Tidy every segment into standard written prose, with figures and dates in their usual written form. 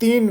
3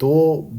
2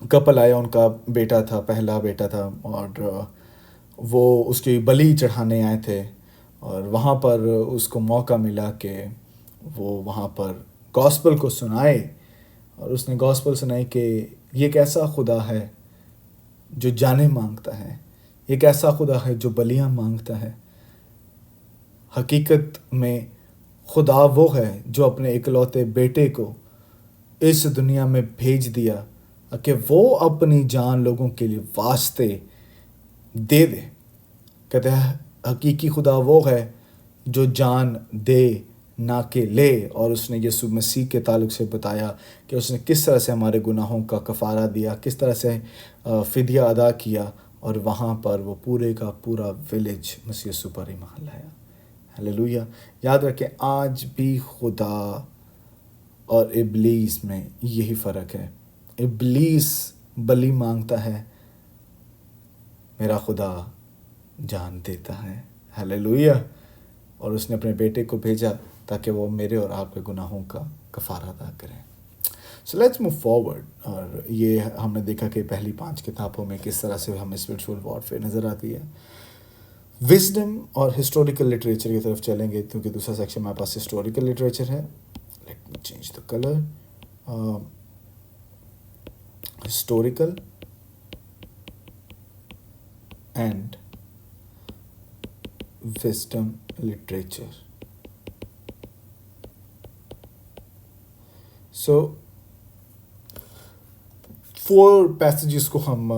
کپل آیا، ان کا بیٹا تھا، پہلا بیٹا تھا، اور وہ اس کی بلی چڑھانے آئے تھے، اور وہاں پر اس کو موقع ملا کہ وہ وہاں پر گاسپل کو سنائے، اور اس نے گاسپل سنائی کہ یہ ایک ایسا خدا ہے جو جانیں مانگتا ہے، ایک ایسا خدا ہے جو بلیاں مانگتا ہے۔ حقیقت میں خدا وہ ہے جو اپنے اکلوتے بیٹے کو اس دنیا میں بھیج دیا کہ وہ اپنی جان لوگوں کے لیے واسطے دے دے۔ کہتے ہیں حقیقی خدا وہ ہے جو جان دے نہ کہ لے، اور اس نے یسوع مسیح کے تعلق سے بتایا کہ اس نے کس طرح سے ہمارے گناہوں کا کفارہ دیا، کس طرح سے فدیہ ادا کیا، اور وہاں پر وہ پورے کا پورا ویلیج مسیح یسوع پر ایمان لایا۔ ہلیلویہ۔ یاد رکھیں آج بھی خدا اور ابلیس میں یہی فرق ہے۔ ابلیس بلی مانگتا ہے، میرا خدا جان دیتا ہے۔ ہلیلویہ۔ اور اس نے اپنے بیٹے کو بھیجا تاکہ وہ میرے اور آپ کے گناہوں کا کفارہ ادا کریں۔ So let's move forward. اور یہ ہم نے دیکھا کہ پہلی 5 کتابوں میں کس طرح سے ہمیں اسپرچول وارفیئر نظر آتی ہے۔ وزڈم اور ہسٹوریکل لٹریچر کی طرف چلیں گے، کیونکہ دوسرا سیکشن ہمارے پاس ہسٹوریکل لٹریچر ہے۔ Let me change the colour. Historical and wisdom literature. So 4 passages کو ہم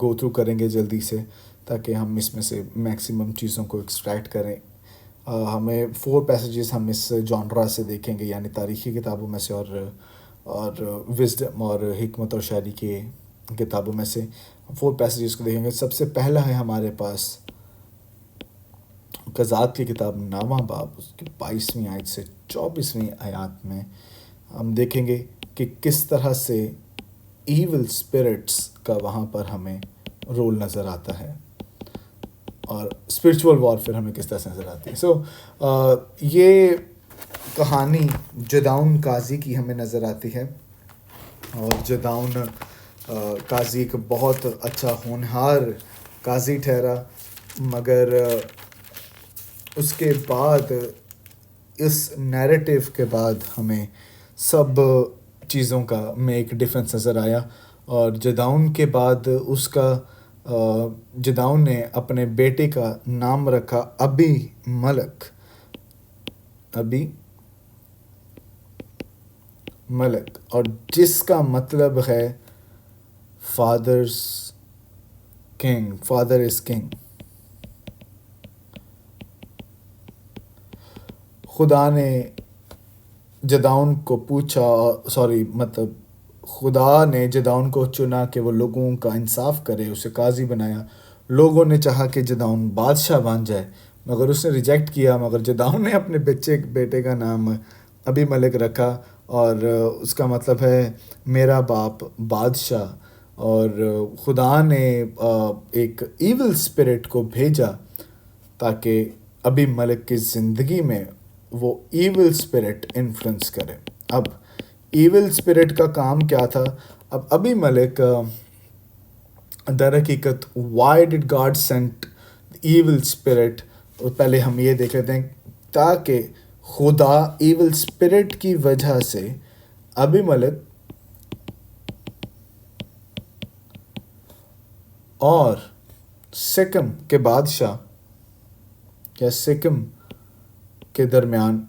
گو تھرو کریں گے جلدی سے، تاکہ ہم اس میں سے میکسیمم چیزوں کو ایکسٹریکٹ کریں۔ ہمیں 4 پیسیجز ہم اس جانرا سے دیکھیں گے، یعنی تاریخی کتابوں میں سے اور وزڈم اور حکمت اور شاعری کے کتابوں میں سے 4 پیسیجز کو دیکھیں گے۔ سب سے پہلا ہے ہمارے پاس قضات کی کتاب 9واں باب، اس کی 22ویں آیت سے 24ویں آیات میں ہم دیکھیں گے کہ کس طرح سے ایول اسپرٹس کا وہاں پر ہمیں رول نظر آتا ہے، اور اسپرچول وارفیئر ہمیں کس طرح سے نظر آتی ہے۔ سو یہ کہانی جداؤن قاضی کی ہمیں نظر آتی ہے، اور جداؤن قاضی ایک بہت اچھا ہونہار قاضی ٹھہرا، مگر اس کے بعد، اس نیریٹیو کے بعد ہمیں سب چیزوں کا میں ایک ڈفرینس نظر آیا، اور جداؤن کے بعد اس کا جداؤن نے اپنے بیٹے کا نام رکھا ابی ملک، ابی ملک، اور جس کا مطلب ہے fathers king, father is king. خدا نے جداؤن کو خدا نے جداؤن کو چنا کہ وہ لوگوں کا انصاف کرے، اسے قاضی بنایا۔ لوگوں نے چاہا کہ جداؤن بادشاہ بن جائے، مگر اس نے ریجیکٹ کیا، مگر جداؤن نے اپنے بیٹے کا نام ابی ملک رکھا، اور اس کا مطلب ہے میرا باپ بادشاہ۔ اور خدا نے ایک ایول اسپرٹ کو بھیجا تاکہ ابی ملک کی زندگی میں وہ ایول اسپرٹ انفلوئنس کرے۔ اب ایول اسپرٹ کا کام کیا تھا؟ اب ابی ملک در حقیقت why did God send evil spirit, پہلے ہم یہ دیکھ لیتے ہیں، تاکہ خدا ایول اسپرٹ کی وجہ سے ابی ملک اور سکم کے بادشاہ یا سکم کے درمیان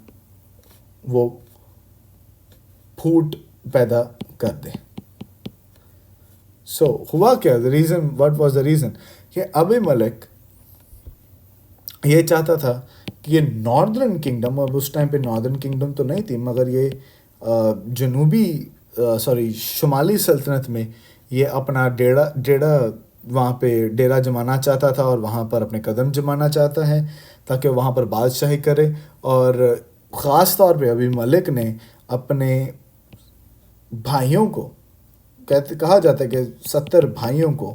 وہ پھوٹ پیدا کر دے۔ سو ہوا کیا؟ What was the reason? کہ ابی ملک یہ چاہتا تھا کہ یہ ناردرن کنگڈم، اب اس ٹائم پہ ناردرن کنگڈم تو نہیں تھی، مگر یہ شمالی سلطنت میں یہ اپنا ڈیرا وہاں پہ ڈیرا جمانا چاہتا تھا، اور وہاں پر اپنے قدم جمانا چاہتا ہے تاکہ وہاں پر بادشاہی کرے۔ اور خاص طور پہ ابی ملک نے اپنے بھائیوں کو، کہا جاتا ہے کہ 70 بھائیوں کو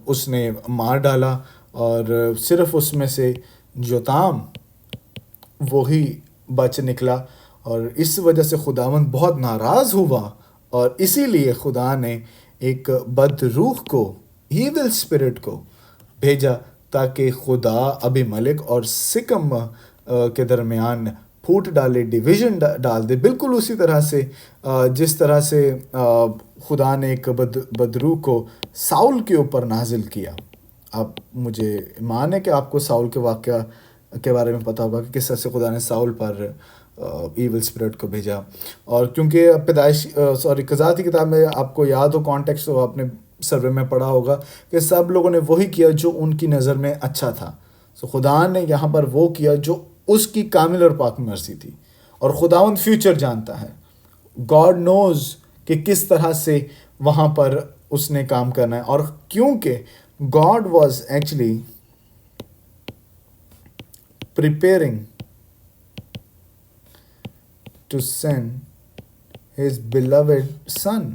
اس نے مار ڈالا، اور صرف اس میں سے یوتام وہی بچ نکلا، اور اس وجہ سے خداوند بہت ناراض ہوا، اور اسی لیے خدا نے ایک بد روح کو، ایول اسپرٹ کو بھیجا تاکہ خدا ابی ملک اور سکم کے درمیان پھوٹ ڈالے، ڈویژن ڈال دے، بالکل اسی طرح سے جس طرح سے خدا نے ایک بد روح کو ساؤل کے اوپر نازل کیا. اب مجھے ایمان ہے کہ آپ کو ساؤل کے واقعہ کے بارے میں پتہ ہوگا کہ کس طرح سے خدا نے ساؤل پر ایول اسپرٹ کو بھیجا. اور کیونکہ قضاء کی کتاب میں آپ کو یاد ہو کانٹیکسٹ، تو آپ نے سروے میں پڑھا ہوگا کہ سب لوگوں نے وہی کیا جو ان کی نظر میں اچھا تھا. سو خدا نے یہاں پر وہ کیا جو اس کی کامل اور پاک مرضی تھی، اور خداوند فیوچر جانتا ہے. گاڈ نوز کہ کس طرح سے وہاں پر اس نے کام کرنا ہے. اور کیونکہ God was actually preparing to send his beloved son.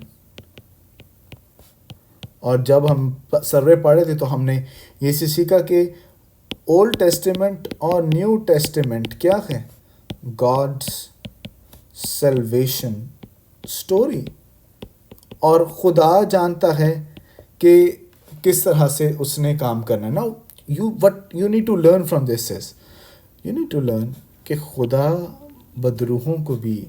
اور جب ہم سروے پڑھے تھے تو ہم نے یہ سیکھا کہ اولڈ ٹیسٹیمنٹ اور نیو ٹیسٹیمنٹ کیا ہے؟ God's salvation story. اور خدا جانتا ہے کہ کس طرح سے اس نے کام کرنا ہے. Now what you need to learn from this is you need to learn کہ خدا بدروحوں کو بھی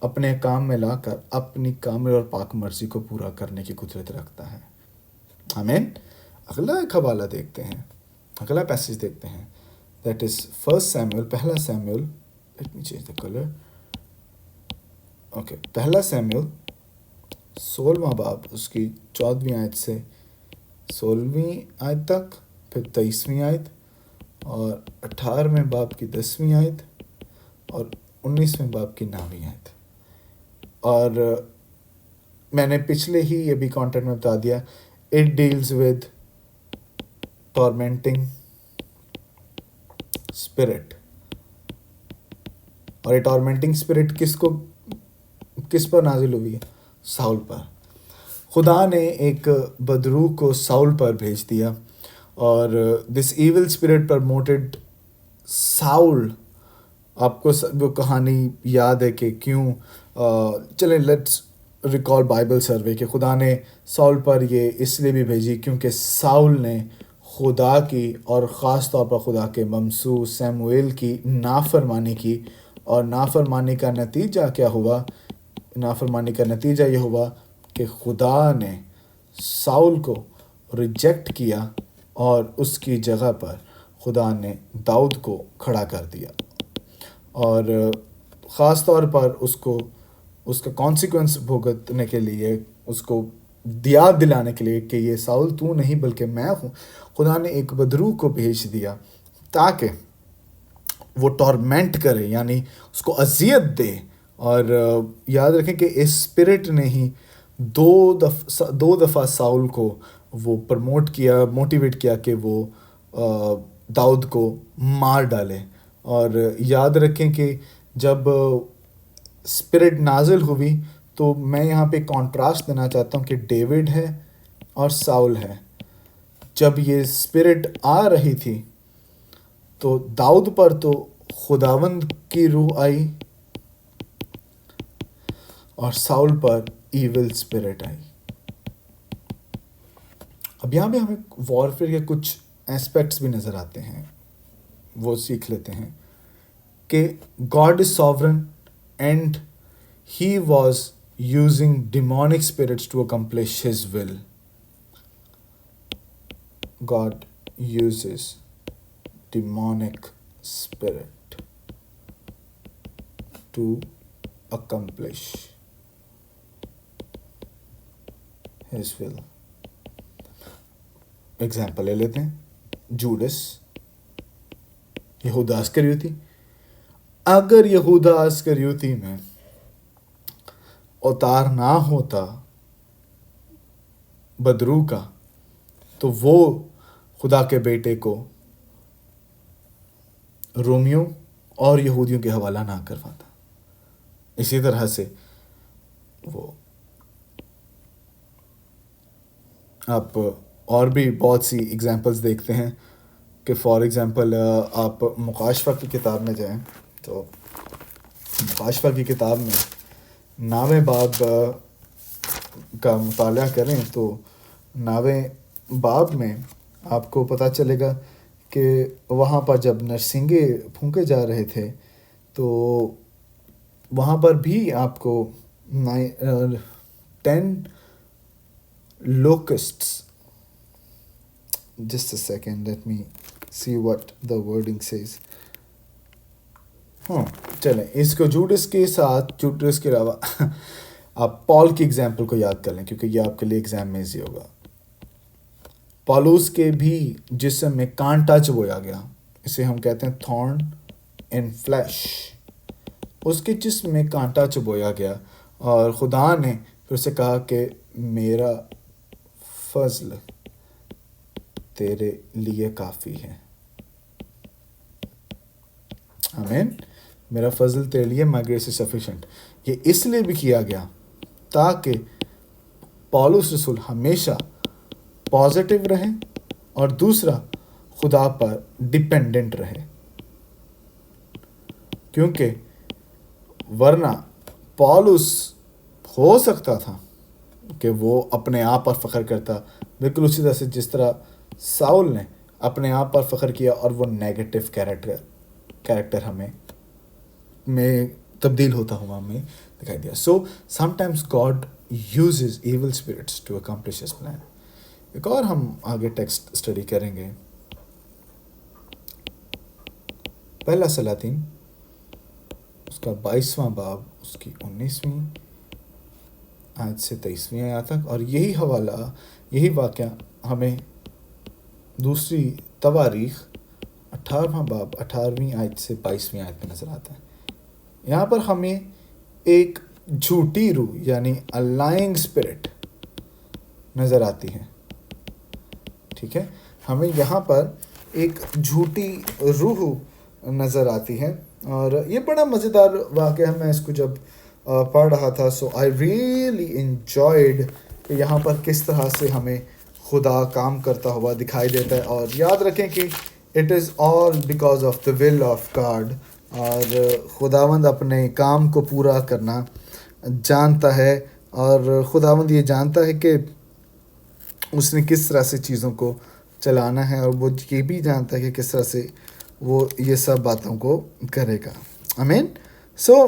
اپنے کام میں لا کر اپنی کامل اور پاک مرضی کو پورا کرنے کی قدرت رکھتا ہے. آمین. اگلا ایک حوالہ دیکھتے ہیں، اگلا پیسیج دیکھتے ہیں. دیٹ از 1 سیموئل، پہلا Samuel. Late me change the colour. Okay, پہلا سیموئل 16واں باب، اس کی 14ویں آیت سے 16ویں آیت تک، پھر 23ویں آیت، اور 18ویں باب کی 10ویں آیت، اور 19ویں باب کی 9ویں آیت. اور میں نے پچھلے ہی یہ بھی کانٹینٹ میں بتا دیا، اٹ ڈیلز ود ٹورمنٹنگ اسپرٹ. اور یہ ٹورمنٹنگ اسپرٹ کس پر نازل ہوئی ہے؟ ساؤل پر. خدا نے ایک بدروح کو ساؤل پر بھیج دیا، اور دس ایول اسپرٹ پرموٹڈ ساؤل. آپ کو وہ کہانی یاد ہے کہ کیوں، چلیں لیٹس ریکال بائبل سروے، کہ خدا نے ساؤل پر یہ اس لیے بھی بھیجی کیونکہ ساؤل نے خدا کی اور خاص طور پر خدا کے ممسوح سیموئیل کی نافرمانی کی. اور نافرمانی کا نتیجہ کیا ہوا؟ نافرمانی کا نتیجہ یہ ہوا کہ خدا نے ساؤل کو ریجیکٹ کیا، اور اس کی جگہ پر خدا نے داؤد کو کھڑا کر دیا. اور خاص طور پر اس کا کانسیکوینس بھگتنے کے لیے، اس کو یاد دلانے کے لیے کہ یہ ساؤل تو نہیں بلکہ میں ہوں، خدا نے ایک بدروح کو بھیج دیا تاکہ وہ ٹورمنٹ کرے، یعنی اس کو اذیت دے. اور یاد رکھیں کہ اس اسپرٹ نے ہی دو دفعہ ساؤل کو وہ پرموٹ کیا، موٹیویٹ کیا کہ وہ داؤد کو مار ڈالے. اور یاد رکھیں کہ جب اسپرٹ نازل ہوئی تو میں یہاں پہ کانٹراسٹ دینا چاہتا ہوں کہ ڈیوڈ ہے اور ساؤل ہے. جب یہ اسپرٹ آ رہی تھی تو داؤد پر تو خداوند کی روح آئی اور ساؤل پر ایول اسپرٹ آئی. اب یہاں پہ ہمیں وارفیئر کے کچھ اسپیکٹس بھی نظر آتے ہیں، وہ سیکھ لیتے ہیں کہ God is sovereign and he was using demonic spirits to accomplish his will. God uses demonic spirit to accomplish his will. Example لے لیتے ہیں، جوڈس، یہودا اسکریوتی. اگر یہودا اسکریوتی میں اوتار نہ ہوتا بدروح کا تو وہ خدا کے بیٹے کو رومیوں اور یہودیوں کے حوالہ نہ کرواتا. اسی طرح سے وہ آپ اور بھی بہت سی ایگزامپلس دیکھتے ہیں کہ فار ایگزامپل آپ مکاشفہ کی کتاب میں جائیں تو مکاشفہ کی کتاب میں 9ویں باب کا مطالعہ کریں تو 9ویں باب میں آپ کو پتہ چلے گا کہ وہاں پر جب نرسنگے پھونکے جا رہے تھے تو وہاں پر بھی آپ کو 10 locusts. Just a second, let me see what the wording says. چلیں اس کو جوڈس کے ساتھ، جوڈس کے علاوہ آپ پال کی اگزامپل کو یاد کر لیں کیونکہ یہ آپ کے لیے ایگزام میں ایزی ہوگا. پالوس کے بھی جسم میں کانٹا چبویا گیا، اسے ہم کہتے ہیں تھورن ان فلیش. اس کے جسم میں کانٹا چبویا گیا اور خدا نے پھر اسے کہا کہ میرا فضل تیرے لیے کافی ہے. آمین. میرا فضل تیرے لیے my grace is sufficient. یہ اس لیے بھی کیا گیا تاکہ پالوس رسول ہمیشہ پازیٹیو رہے اور دوسرا خدا پر ڈپینڈنٹ رہے، کیونکہ ورنہ پالوس ہو سکتا تھا کہ وہ اپنے آپ پر فخر کرتا، بالکل اسی طرح سے جس طرح ساؤل نے اپنے آپ پر فخر کیا اور وہ نیگیٹو کیریکٹر ہمیں میں تبدیل ہوتا ہوا ہمیں دکھائی دیا. So some times God uses evil spirits to accomplish his plan. ایک اور ہم آگے ٹیکسٹ اسٹڈی کریں گے، پہلا سلاطین اس کا 22واں باب، اس کی 19ویں آیت سے 23ویں آیت تک، اور یہی حوالہ، یہی واقعہ ہمیں دوسری تواریخ 18واں باب 18ویں آیت سے 22ویں آیت میں نظر آتا ہے. یہاں پر ہمیں ایک جھوٹی روح یعنی الائنگ اسپرٹ نظر آتی ہے. ٹھیک ہے، ہمیں یہاں پر ایک جھوٹی روح نظر آتی ہے، اور یہ بڑا مزیدار واقعہ ہے. میں اس کو جب پڑھ رہا تھا سو آئی ریئلی انجوائڈ کہ یہاں پر کس طرح سے ہمیں خدا کام کرتا ہوا دکھائی دیتا ہے. اور یاد رکھیں کہ it is all because of the will of God, اور خداوند اپنے کام کو پورا کرنا جانتا ہے، اور خداوند یہ جانتا ہے کہ اس نے کس طرح سے چیزوں کو چلانا ہے، اور وہ یہ بھی جانتا ہے کہ کس طرح سے وہ یہ سب باتوں کو کرے گا. آمین. سو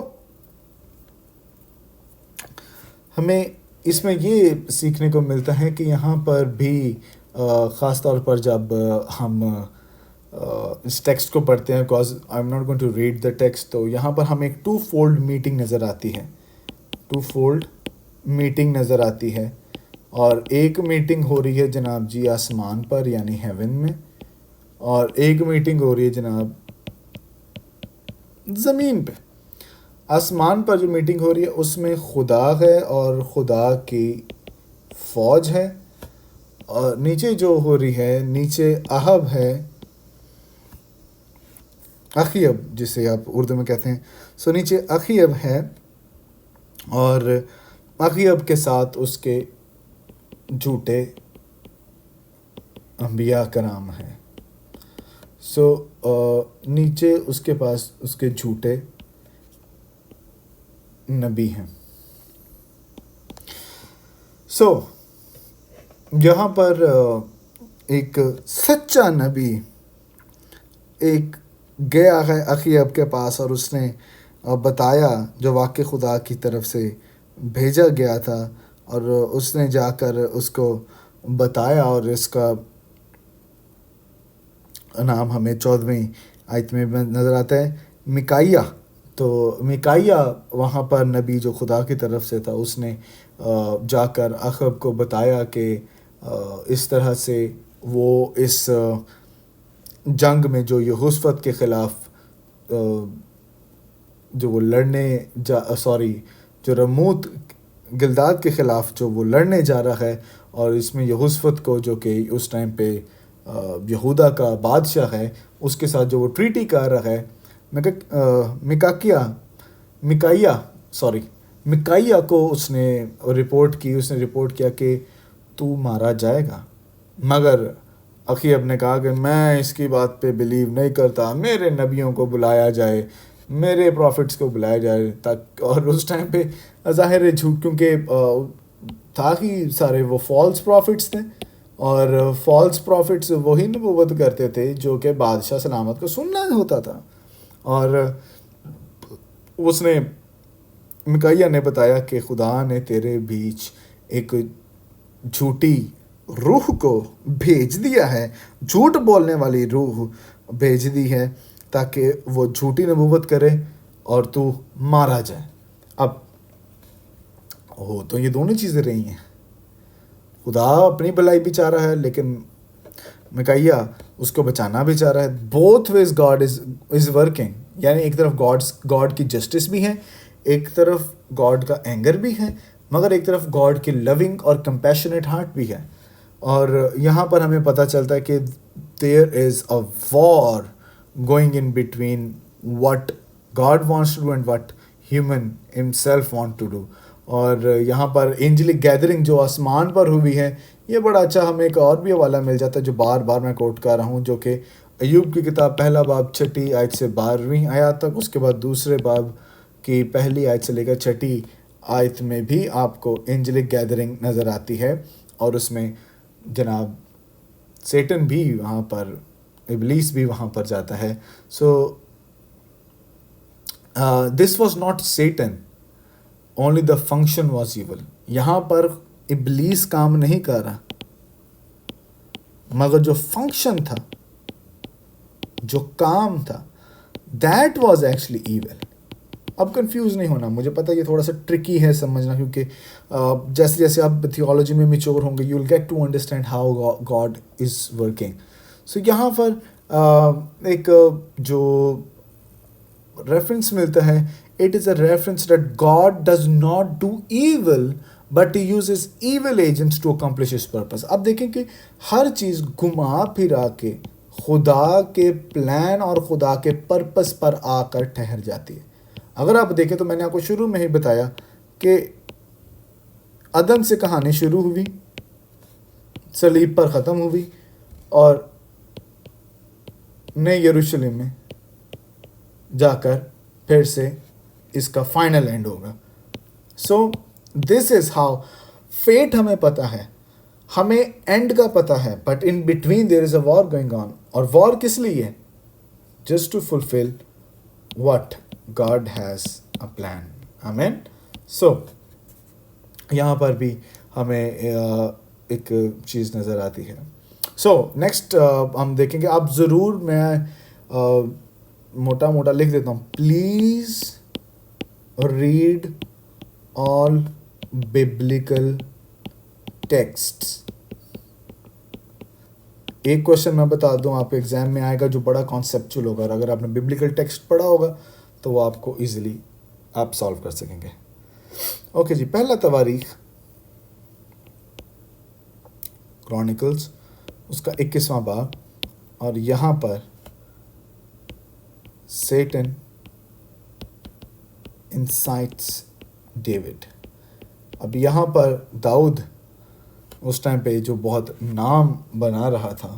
ہمیں اس میں یہ سیکھنے کو ملتا ہے کہ یہاں پر بھی خاص طور پر جب ہم اس ٹیکسٹ کو پڑھتے ہیں، because I am not going to read the text, تو یہاں پر ہمیں ایک 2 فولڈ میٹنگ نظر آتی ہے. 2 فولڈ میٹنگ نظر آتی ہے، اور ایک میٹنگ ہو رہی ہے جناب جی آسمان پر یعنی ہیون میں، اور ایک میٹنگ ہو رہی ہے جناب زمین پہ. آسمان پر جو میٹنگ ہو رہی ہے اس میں خدا ہے اور خدا کی فوج ہے، اور نیچے جو ہو رہی ہے نیچے احب ہے، اخیب جسے آپ اردو میں کہتے ہیں. سو نیچے اخیب ہے اور اخیب کے ساتھ اس کے جھوٹے انبیاء کرام ہیں. سو نیچے اس کے پاس اس کے جھوٹے نبی ہیں. سو یہاں پر ایک سچا نبی ایک گیا ہے اخیب کے پاس، اور اس نے بتایا جو واقع خدا کی طرف سے بھیجا گیا تھا، اور اس نے جا کر اس کو بتایا، اور اس کا نام ہمیں 14ویں آیت میں نظر آتا ہے میکائیہ. تو میکائیہ وہاں پر نبی جو خدا کی طرف سے تھا، اس نے جا کر اخاب کو بتایا کہ اس طرح سے وہ اس جنگ میں جو یہوشافت کے خلاف جو وہ لڑنے جو رموت گلداد کے خلاف جو وہ لڑنے جا رہا ہے، اور اس میں یہوشافت کو جو کہ اس ٹائم پہ یہودا کا بادشاہ ہے، اس کے ساتھ جو وہ ٹریٹی کر رہا ہے، میکائیہ کو اس نے رپورٹ کیا کہ تو مارا جائے گا. مگر اخیب نے کہا کہ میں اس کی بات پہ بلیو نہیں کرتا، میرے نبیوں کو بلایا جائے، میرے پروفٹس کو بلایا جائے تک. اور اس ٹائم پہ ظاہر ہے کیونکہ تھا ہی سارے وہ فالس پروفٹس تھے، اور فالس پروفٹس وہی نبوت کرتے تھے جو کہ بادشاہ سلامت کو سننا ہوتا تھا. اور اس نے مکائیہ نے بتایا کہ خدا نے تیرے بیچ ایک جھوٹی روح کو بھیج دیا ہے، جھوٹ بولنے والی روح بھیج دی ہے تاکہ وہ جھوٹی نبوت کرے اور تو مارا جائے. اب ہو تو یہ دونوں چیزیں رہی ہیں. خدا اپنی بھلائی بھی چاہ رہا ہے لیکن مکائیہ اس کو بچانا بھی چاہ رہا ہے. Both ways God is working. یعنی ایک طرف گاڈ کی جسٹس بھی ہے، ایک طرف گاڈ کا اینگر بھی ہے، مگر ایک طرف گاڈ کی لونگ اور کمپیشنیٹ ہارٹ بھی ہے. اور یہاں پر ہمیں پتہ چلتا ہے کہ there is a war going on between what God wants to do and what human himself want to do. اور یہاں پر اینجلک گیدرنگ جو آسمان پر ہوئی ہے، یہ بڑا اچھا ہمیں ایک اور بھی حوالہ مل جاتا ہے جو بار بار میں کوٹ کر رہا ہوں، جو کہ ایوب کی کتاب پہلا باب 6 آیت سے 12 آیات تک، اس کے بعد دوسرے باب کی 1 آیت سے لے کر 6 آیت میں بھی آپ کو اینجلک گیدرنگ نظر آتی ہے. اور اس میں جناب سیٹن بھی وہاں پر، ابلیس بھی وہاں پر جاتا ہے. So this was not Satan, only the function was evil. یہاں پر ابلیس کام نہیں کر رہا، مگر جو فنکشن تھا، جو کام تھا، دیٹ واز ایکچولی ایول. اب کنفیوز نہیں ہونا، مجھے پتہ یہ تھوڑا سا ٹرکی ہے سمجھنا، کیونکہ جیسے جیسے آپ تھیولوجی میں میچور ہوں گے you will get to understand how God is working. So یہاں پر ایک جو ریفرنس ملتا ہے، it is a reference that God does not do evil but he uses evil agents to accomplish his purpose. اب دیکھیں کہ ہر چیز گھما پھرا کے خدا کے پلان اور خدا کے پرپز پر آ کر ٹھہر جاتی ہے. اگر آپ دیکھیں تو میں نے آپ کو شروع میں ہی بتایا کہ عدن سے کہانی شروع ہوئی، صلیب پر ختم ہوئی، اور نئے یروشلم میں جا کر پھر سے اس کا فائنل اینڈ ہوگا. So this is how fate. ہمیں پتہ ہے، ہمیں اینڈ کا پتہ ہے، but in between there is a war going on. اور وار کس لیے؟ Just to fulfil what God has a plan. آمین. سو یہاں پر بھی ہمیں ایک چیز نظر آتی ہے. سو نیکسٹ ہم دیکھیں گے. آپ ضرور، میں موٹا موٹا لکھ دیتا ہوں، please read all biblical texts. ایک کوشچن میں بتا دوں آپ ایگزام میں آئے گا جو بڑا کانسیپچول ہوگا، اور اگر آپ نے بیبلیکل ٹیکسٹ پڑھا ہوگا تو وہ آپ کو ایزیلی آپ سالو کر سکیں گے. اوکے جی، پہلا تواریخ کرونیکلز اس کا 21واں باب، اور یہاں پر سیٹن انسائٹس ڈیوڈ. اب یہاں پر داؤد اس ٹائم پہ جو بہت نام بنا رہا تھا،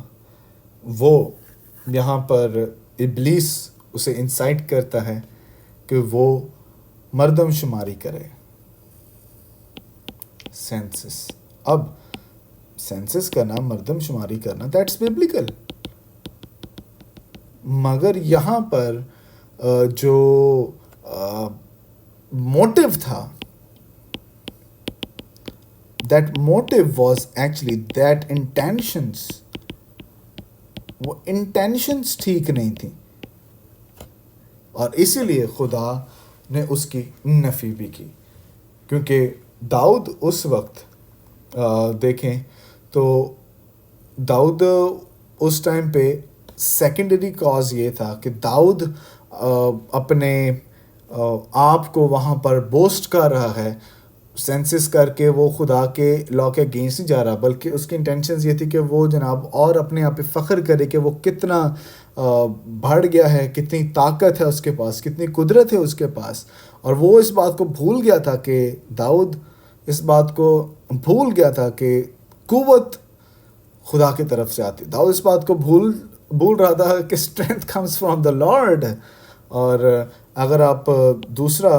وہ یہاں پر ابلیس اسے انسائٹ کرتا ہے کہ وہ مردم شماری کرے، سینسس. اب سینسس کرنا، مردم شماری کرنا، دیٹس بیبلیکل. مگر یہاں پر جو موٹیو تھا، that motive was actually that intentions، وہ intentions ٹھیک نہیں تھی، اور اسی لیے خدا نے اس کی نفی بھی کی. کیونکہ داؤد اس وقت دیکھیں تو داؤد اس ٹائم پہ سیکنڈری کاز یہ تھا کہ داؤد اپنے آپ کو وہاں پر بوسٹ کر رہا ہے، سینسس کر کے وہ خدا کے لا کے اگینسٹ نہیں جا رہا، بلکہ اس کی انٹینشنز یہ تھی کہ وہ جناب اور اپنے آپ پہ فخر کرے کہ وہ کتنا بڑھ گیا ہے، کتنی طاقت ہے اس کے پاس، کتنی قدرت ہے اس کے پاس. اور وہ اس بات کو بھول گیا تھا کہ داؤد اس بات کو بھول گیا تھا کہ قوت خدا کی طرف سے آتی. داؤد اس بات کو بھول رہا تھا کہ strength comes from the lord. اور اگر آپ دوسرا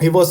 he was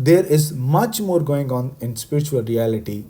there is much more going on in spiritual reality,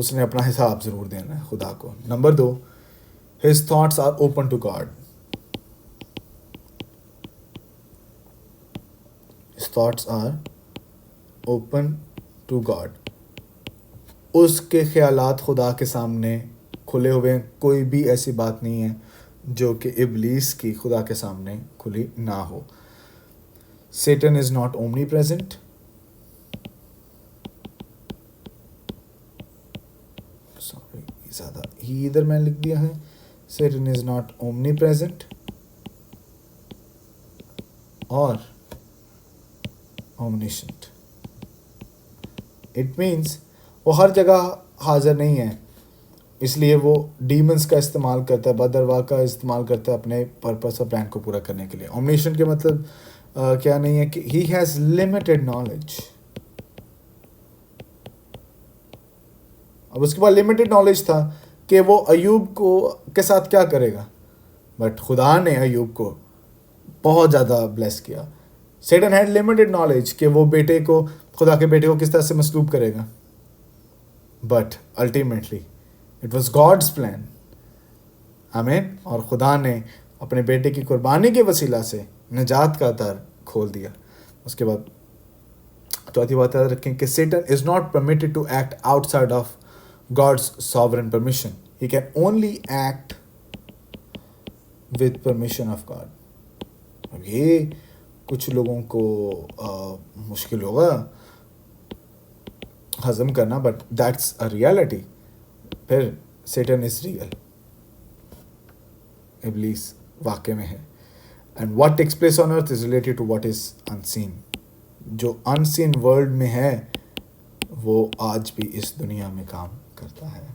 اس نے اپنا حساب ضرور دینا ہے خدا کو. Number 2, his thoughts are open to God. His thoughts are open to God. اس کے خیالات خدا کے سامنے کھلے ہوئے ہیں. کوئی بھی ایسی بات نہیں ہے جو کہ ابلیس کی خدا کے سامنے کھلی نہ ہو. Satan is not omnipresent. Sorry, زیادہ ہی ادھر میں لکھ دیا ہے. Satan is not omnipresent or omniscient. It means وہ ہر جگہ حاضر نہیں ہے, اس لیے وہ ڈیمنس کا استعمال کرتا ہے, بدرواہ کا استعمال کرتا ہے اپنے پرپس اور پلان کو پورا کرنے کے لیے. اومنیشنٹ کے مطلب کیا نہیں ہے کہ ہی ہیز لمیٹڈ نالج. اب اس کے بعد لمیٹڈ نالج تھا کہ وہ ایوب کو کے ساتھ کیا کرے گا, بٹ خدا نے ایوب کو بہت زیادہ بلیس کیا. سیٹن ہیڈ لمیٹڈ نالج کہ وہ بیٹے کو, خدا کے بیٹے کو کس طرح سے مسلوب کرے گا, but ultimately it was God's plan. آمین. اور خدا نے اپنے بیٹے کی قربانی کے وسیلہ سے نجات کا در کھول دیا. اس کے بعد چوتھی بات یاد رکھیں کہ Satan is not permitted to act outside of God's sovereign permission. He can only act with permission of God. اب یہ کچھ لوگوں کو مشکل ہوگا ہضم کرنا, بٹ دیٹس اے ریالٹی. پھر سیٹن از ریئل, ابلیس واقع میں ہے. And what takes place on earth is related to what is unseen. جو انسین ورلڈ میں ہے وہ آج بھی اس دنیا میں کام کرتا ہے.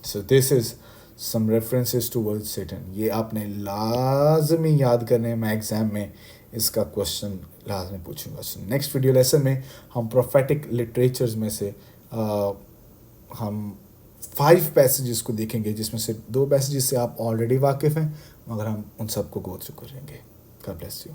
So this is some references toward Satan. یہ آپ نے لازمی یاد کرنے, میں ایگزام میں اس کا کوشچن لازمی پوچھوں گا. نیکسٹ ویڈیو لیسن میں ہم پروفیٹک لٹریچرز میں سے ہم 5 پیسیجز کو دیکھیں گے, جس میں سے 2 پیسیجز سے آپ آلریڈی واقف ہیں, مگر ہم ان سب کو گو تھرو کریں گے. God bless you.